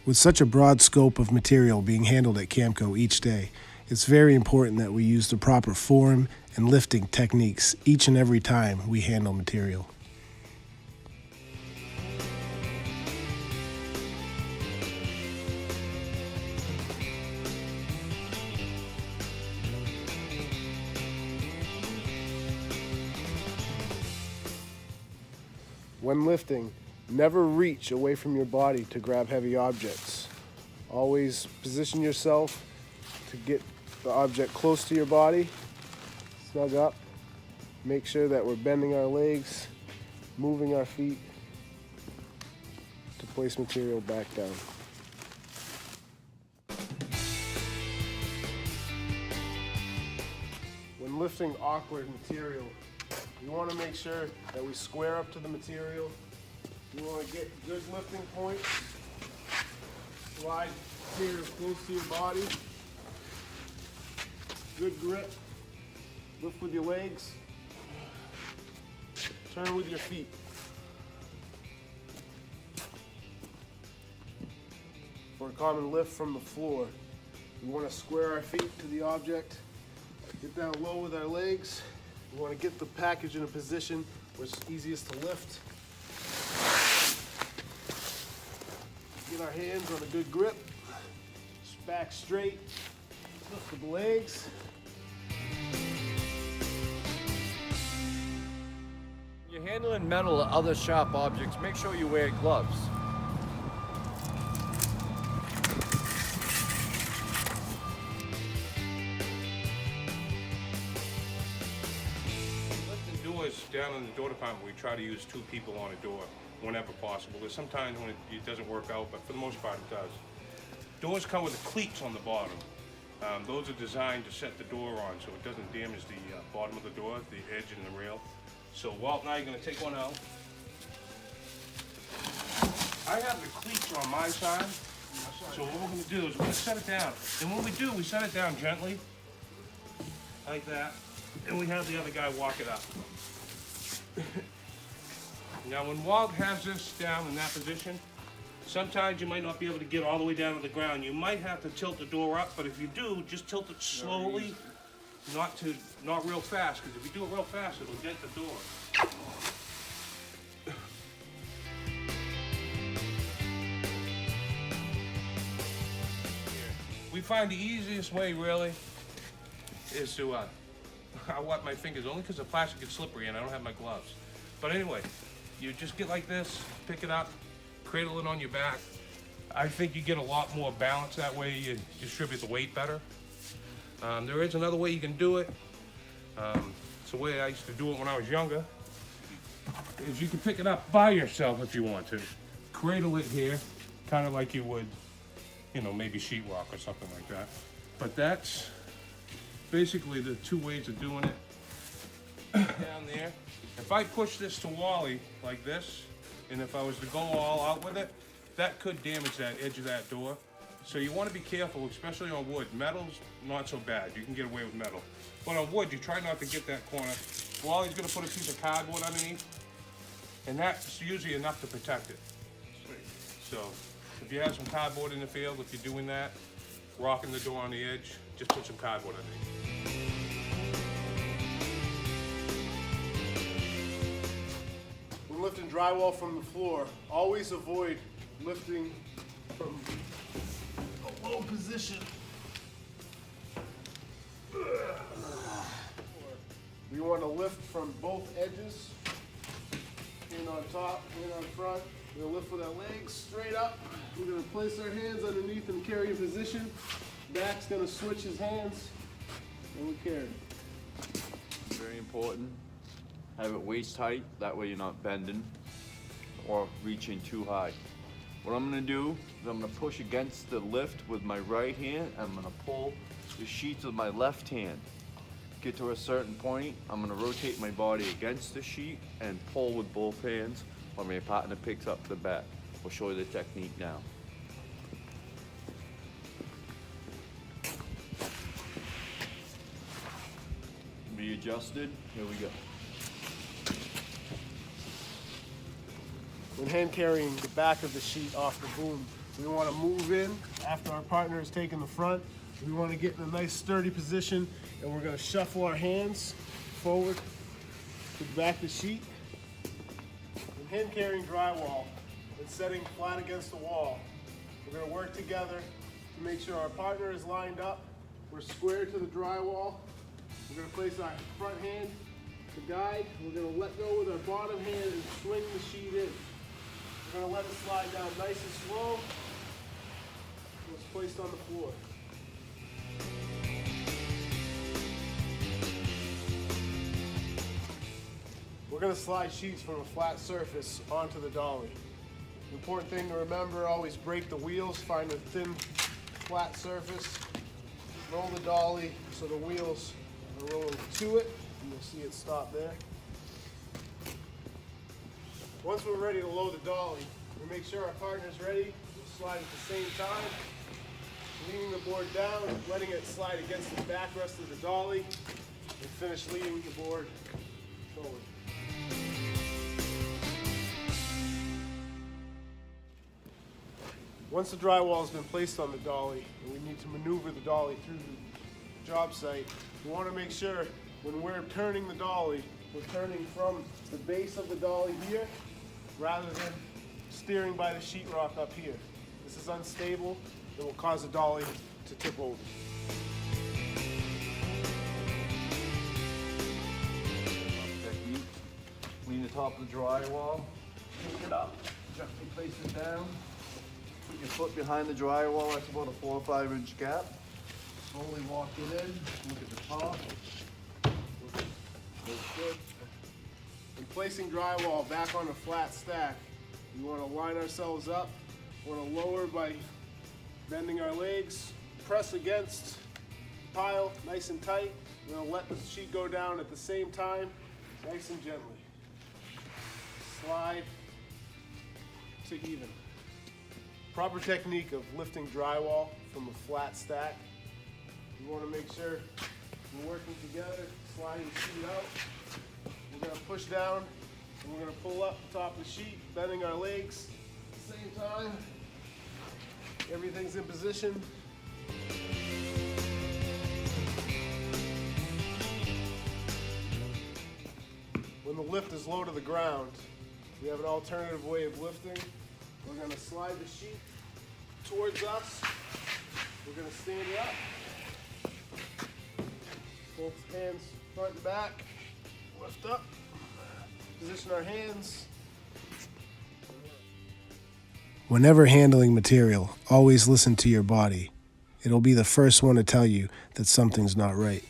With such a broad scope of material being handled at Kamco each day, it's very important that we use the proper form and lifting techniques each and every time we handle material. When lifting, never reach away from your body to grab heavy objects. Always position yourself to get the object close to your body, snug up. Make sure that we're bending our legs, moving our feet to place material back down. When lifting awkward material, you want to make sure that we square up to the material. You want to get good lifting points. Slide here close to your body. Good grip. Lift with your legs. Turn with your feet. For a common lift from the floor, we want to square our feet to the object. Get down low with our legs. We want to get the package in a position where it's easiest to lift. Get our hands on a good grip. Back straight. Lift with the legs. When you're handling metal or other sharp objects, make sure you wear gloves. Down in the door department, we try to use 2 people on a door whenever possible. There's sometimes when it doesn't work out, but for the most part it does. Doors come with the cleats on the bottom. Those are designed to set the door on so it doesn't damage the bottom of the door, the edge and the rail. So Walt and I are going to take one out. I have the cleats on my side, so what we're going to do is we're going to set it down. And when we do, we set it down gently, like that, and we have the other guy walk it up. Now when Walt has this down in that position, sometimes you might not be able to get all the way down to the ground. You might have to tilt the door up, but if you do, just tilt it slowly, not real fast, because if you do it real fast, it'll dent the door. We find the easiest way really is to I wipe my fingers only because the plastic is slippery and I don't have my gloves. But anyway, you just get like this, pick it up, cradle it on your back. I think you get a lot more balance that way. You distribute the weight better. There is another way you can do it. It's the way I used to do it when I was younger. Is you can pick it up by yourself if you want to. Cradle it here, kind of like you would, maybe sheetrock or something like that. But that's basically the 2 ways of doing it. Down there. If I push this to Wally like this, and if I was to go all out with it, that could damage that edge of that door. So you want to be careful, especially on wood. Metal's not so bad. You can get away with metal. But on wood, you try not to get that corner. Wally's going to put a piece of cardboard underneath, and that's usually enough to protect it. So if you have some cardboard in the field, if you're doing that, rocking the door on the edge, just put some cardboard underneath. When lifting drywall from the floor, always avoid lifting from a low position. We want to lift from both edges, hand on top, hand on front. We're going to lift with our legs straight up. We're going to place our hands underneath in carry position. Back's going to switch his hands, and we carry. Very important. Have it waist height, that way you're not bending or reaching too high. What I'm gonna do is I'm gonna push against the lift with my right hand, and I'm gonna pull the sheets with my left hand. Get to a certain point, I'm gonna rotate my body against the sheet and pull with both hands while my partner picks up the bat. We'll show you the technique now. Readjusted, here we go. When hand carrying the back of the sheet off the boom, We want to move in after our partner has taken the front. We want to get in a nice sturdy position, and we're going to shuffle our hands forward to the back of the sheet. When hand carrying drywall and setting flat against the wall, we're going to work together to make sure our partner is lined up. We're square to the drywall. We're going to place our front hand to guide. We're going to let go with our bottom hand and swing the sheet in. We're going to let it slide down nice and slow. It's placed on the floor. We're going to slide sheets from a flat surface onto the dolly. The important thing to remember, always break the wheels, find a thin, flat surface, roll the dolly so the wheels are rolling to it, and you'll see it stop there. Once we're ready to load the dolly, we make sure our partner's ready. We'll slide at the same time, leaning the board down, letting it slide against the backrest of the dolly, and finish leading the board forward. Once the drywall has been placed on the dolly, and we need to maneuver the dolly through the job site, we want to make sure when we're turning the dolly, we're turning from the base of the dolly here, rather than steering by the sheetrock up here. This is unstable. It will cause the dolly to tip over. Technique. Lean the top of the drywall, pick it up, gently place it down. Put your foot behind the drywall, that's about a 4 or 5 inch gap. Slowly walk it in, look at the top. Looks good. In placing drywall back on a flat stack, we want to line ourselves up. We want to lower by bending our legs, press against the pile nice and tight. We're going to let the sheet go down at the same time, nice and gently. Slide to even. Proper technique of lifting drywall from a flat stack. You want to make sure we're working together, sliding the sheet out. We're going to push down and we're going to pull up the top of the sheet, bending our legs at the same time. Everything's in position. When the lift is low to the ground, we have an alternative way of lifting. We're going to slide the sheet towards us. We're going to stand it up. Both hands front and back. Lift up. Position our hands. Whenever handling material, always listen to your body. It'll be the first one to tell you that something's not right.